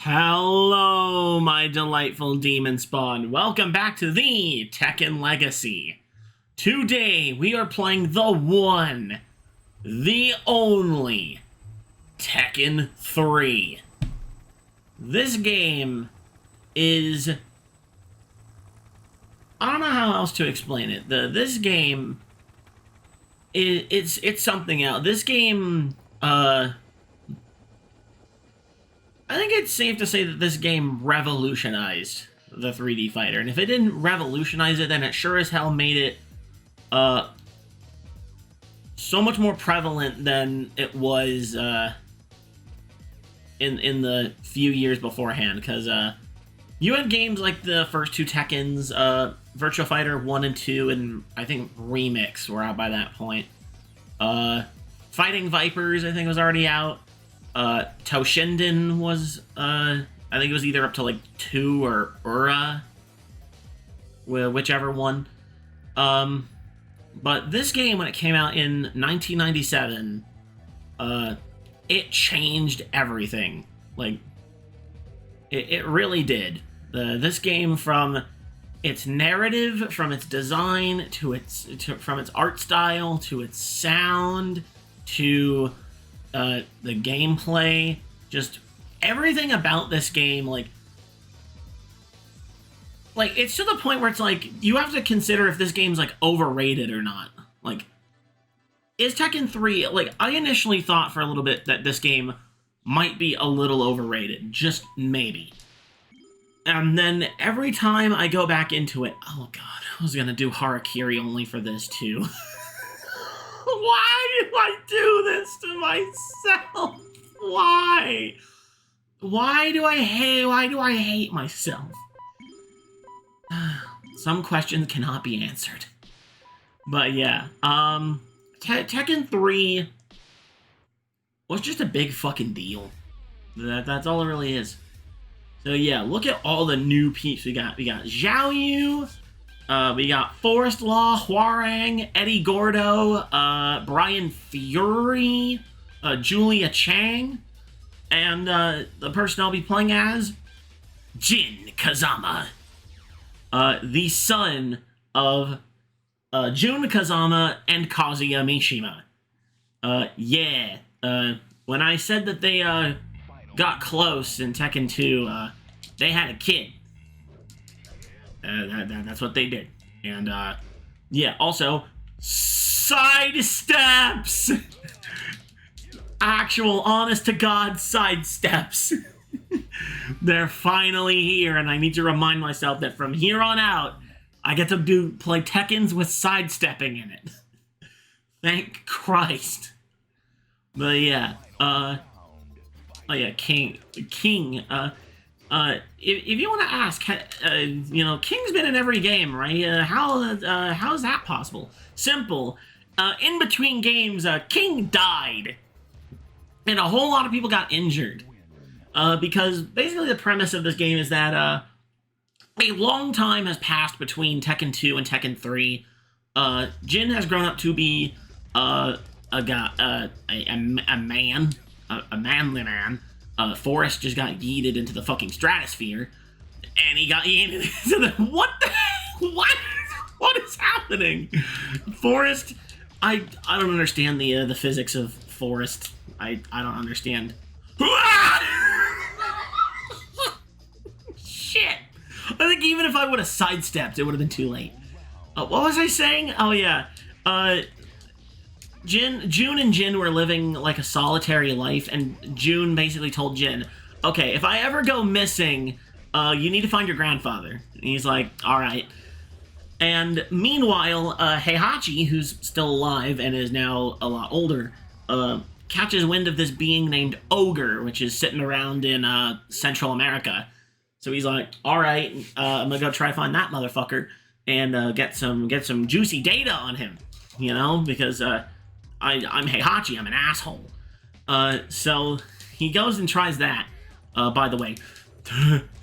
Hello, my delightful demon spawn. Welcome back to the Tekken Legacy. Today, we are playing the one, the only Tekken 3. This game is... I don't know how else to explain it. This game... It's something else. This game, I think it's safe to say that this game revolutionized the 3D fighter. And if it didn't revolutionize it, then it sure as hell made it so much more prevalent than it was in the few years beforehand. Because you had games like the first two Tekkens, Virtua Fighter 1 and 2, and I think Remix were out by that point. Fighting Vipers, I think, was already out. Toshinden was, I think it was either up to like 2 or Ura, whichever one. But this game, when it came out in 1997, it changed everything. Like, it really did. This game, from its narrative, from its design, from its art style, to its sound, to the gameplay, just everything about this game, like it's to the point where it's like you have to consider if this game's like overrated or not. Like, is Tekken 3, like, I initially thought for a little bit that this game might be a little overrated, just maybe. And then every time I go back into it, oh god, I was gonna do Harakiri only for this too. Why do I do this to myself? Why? Why do I hate myself? Some questions cannot be answered. But yeah, Tekken 3 was just a big fucking deal. That's all it really is. So yeah, look at all the new peeps we got. We got Zhao Yu. We got Forest Law, Hwarang, Eddie Gordo, Brian Fury, Julia Chang, and the person I'll be playing as, Jin Kazama, the son of Jun Kazama and Kazuya Mishima. When I said that they got close in Tekken 2, they had a kid. That's what they did. And, yeah, also, side steps! Actual, honest-to-God side steps. They're finally here, and I need to remind myself that from here on out, I get to play Tekkens with sidestepping in it. Thank Christ. But, yeah, oh yeah, King, if you want to ask, you know, King's been in every game, right? How is that possible? Simple. In between games, King died. And a whole lot of people got injured. Because basically the premise of this game is that a long time has passed between Tekken 2 and Tekken 3. Jin has grown up to be a manly man. Forrest just got yeeted into the fucking stratosphere, and he got yeeted into the... What the hell? What is happening? Forrest, I don't understand the physics of Forrest. I don't understand. Shit! I think even if I would have sidestepped, it would have been too late. What was I saying? Oh yeah, Jun and Jin were living like a solitary life, and Jun basically told Jin, okay, if I ever go missing, you need to find your grandfather. And he's like, alright. And meanwhile, Heihachi, who's still alive and is now a lot older, catches wind of this being named Ogre, which is sitting around in Central America. So he's like, alright, I'm gonna go try to find that motherfucker and get some juicy data on him, you know, because I'm Heihachi, I'm an asshole. So he goes and tries that. By the way,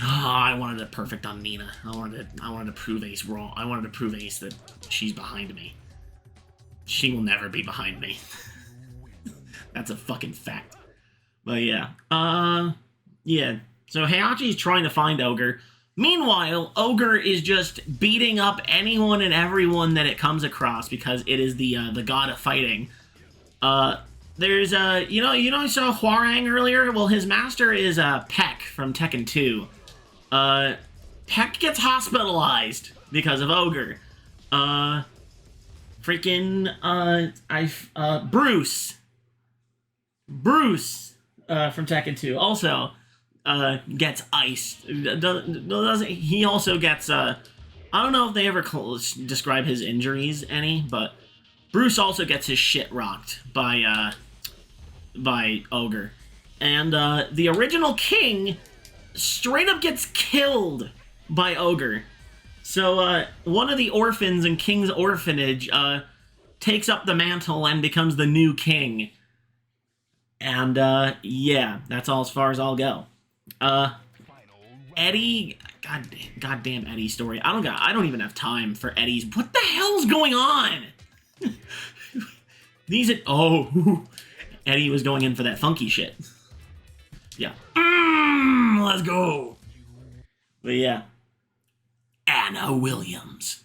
I wanted it perfect on Nina. I wanted to prove Ace wrong. I wanted to prove Ace that she's behind me. She will never be behind me. That's a fucking fact. But yeah. Yeah. So Heihachi's trying to find Ogre. Meanwhile, Ogre is just beating up anyone and everyone that it comes across because it is the god of fighting. There's I saw Hwoarang earlier. Well, his master is Peck from Tekken 2. Peck gets hospitalized because of Ogre. Bruce from Tekken 2 also gets iced. He also gets I don't know if they ever describe his injuries any, but Bruce also gets his shit rocked by Ogre. And the original king straight up gets killed by Ogre. So one of the orphans in King's orphanage takes up the mantle and becomes the new king. And yeah, that's all as far as I'll go. Eddie, goddamn Eddie story. I don't even have time for Eddie's. What the hell's going on? Eddie was going in for that funky shit. Yeah. Let's go. But yeah. Anna Williams.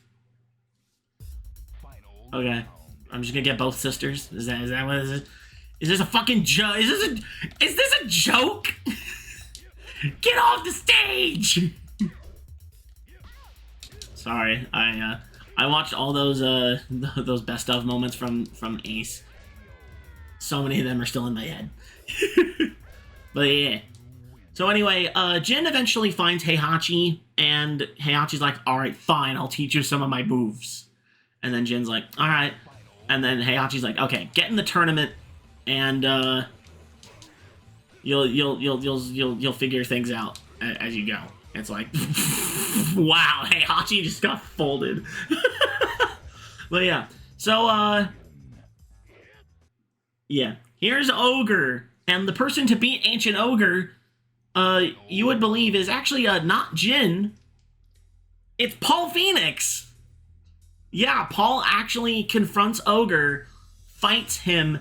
Okay. I'm just gonna get both sisters. Is that what it is? Is this a fucking joke? Is this a joke? Get off the stage! Sorry, I watched all those best of moments from Ace. So many of them are still in my head. But yeah. So anyway, Jin eventually finds Heihachi, and Heihachi's like, alright, fine, I'll teach you some of my moves. And then Jin's like, alright. And then Heihachi's like, okay, get in the tournament, and you'll figure things out as you go. It's like, wow, Heihachi just got folded. But yeah, so yeah, here's Ogre, and the person to beat Ancient Ogre, you would believe is actually not Jin. It's Paul Phoenix. Yeah, Paul actually confronts Ogre, fights him,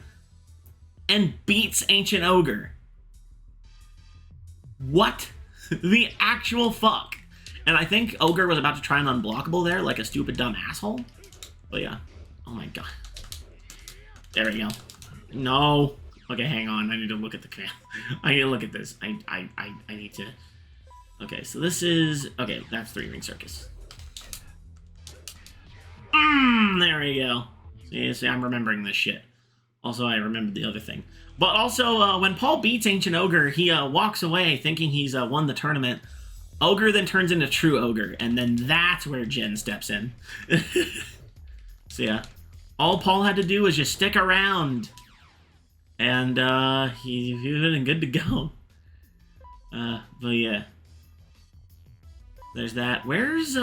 and beats Ancient Ogre. What the actual fuck? And I think Ogre was about to try an unblockable there, like a stupid dumb asshole. But yeah. Oh my god. There we go. No. Okay, hang on. I need to look at the cam. I need to look at this. I need to. Okay, so this is. Okay, that's Three Ring Circus. There we go. See, I'm remembering this shit. Also, I remembered the other thing. But also, when Paul beats Ancient Ogre, he walks away thinking he's won the tournament. Ogre then turns into True Ogre, and then that's where Jin steps in. So yeah, all Paul had to do was just stick around, and he was good to go. But yeah, there's that. Where's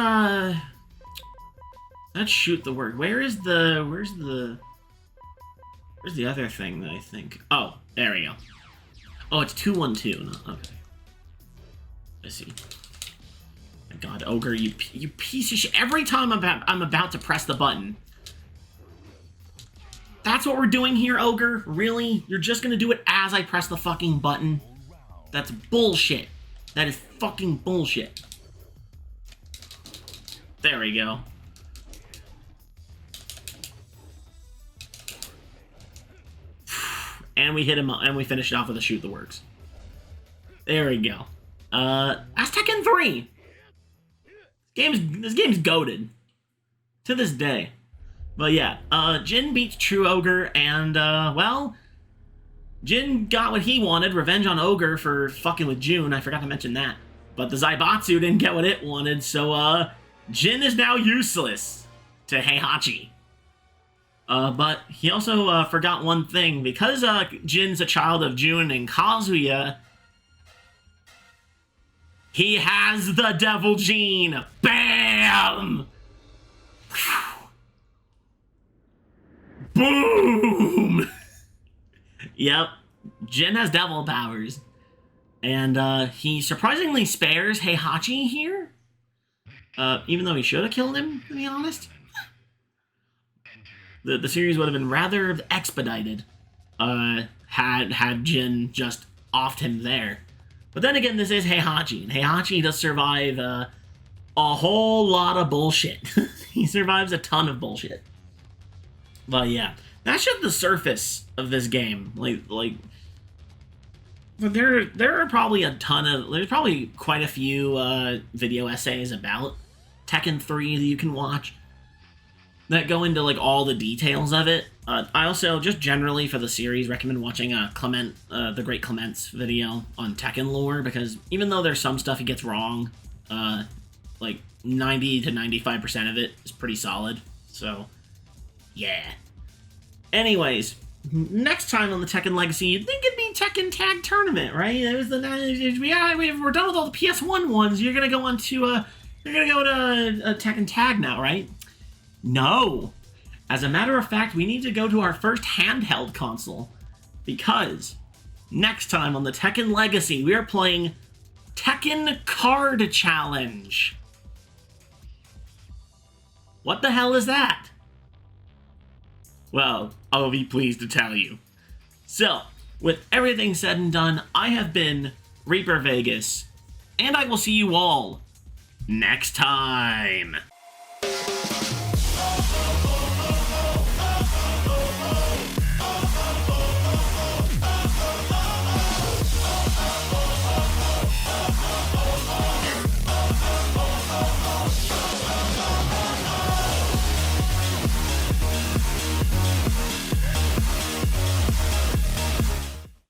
let's shoot the word. Where's the other thing that I think? Oh, there we go. Oh, it's 2-1-2. No, okay. I see. My God, Ogre, you piece of shit! Every time I'm about to press the button. That's what we're doing here, Ogre? Really? You're just gonna do it as I press the fucking button? That's bullshit. That is fucking bullshit. There we go. And we hit him, and we finished off with a shoot that works. There we go. That's Tekken 3. This game's goated. To this day. But yeah, Jin beats True Ogre, and, well, Jin got what he wanted, revenge on Ogre for fucking with June. I forgot to mention that. But the Zaibatsu didn't get what it wanted, so, Jin is now useless to Heihachi. But he also forgot one thing. Because Jin's a child of Jun and Kazuya, he has the Devil Gene! Bam! Boom! Yep, Jin has devil powers. And he surprisingly spares Heihachi here. Even though he should have killed him, to be honest. The series would have been rather expedited had Jin just offed him there. But then again, this is Heihachi, and Heihachi does survive a whole lot of bullshit. He survives a ton of bullshit. But yeah, that's just the surface of this game. But there are probably there's probably quite a few video essays about Tekken 3 that you can watch that go into like all the details of it. I also, just generally for the series, recommend watching the Great Clement's video on Tekken lore, because even though there's some stuff he gets wrong, like 90 to 95% of it is pretty solid. So, yeah. Anyways, next time on the Tekken Legacy, you'd think it'd be Tekken Tag Tournament, right? It was we're done with all the PS1 ones. You're gonna go to Tekken Tag now, right? No. As a matter of fact, we need to go to our first handheld console, because next time on the Tekken Legacy, we are playing Tekken Card Challenge. What the hell is that? Well, I'll be pleased to tell you. So, with everything said and done, I have been Reaper Vegas, and I will see you all next time.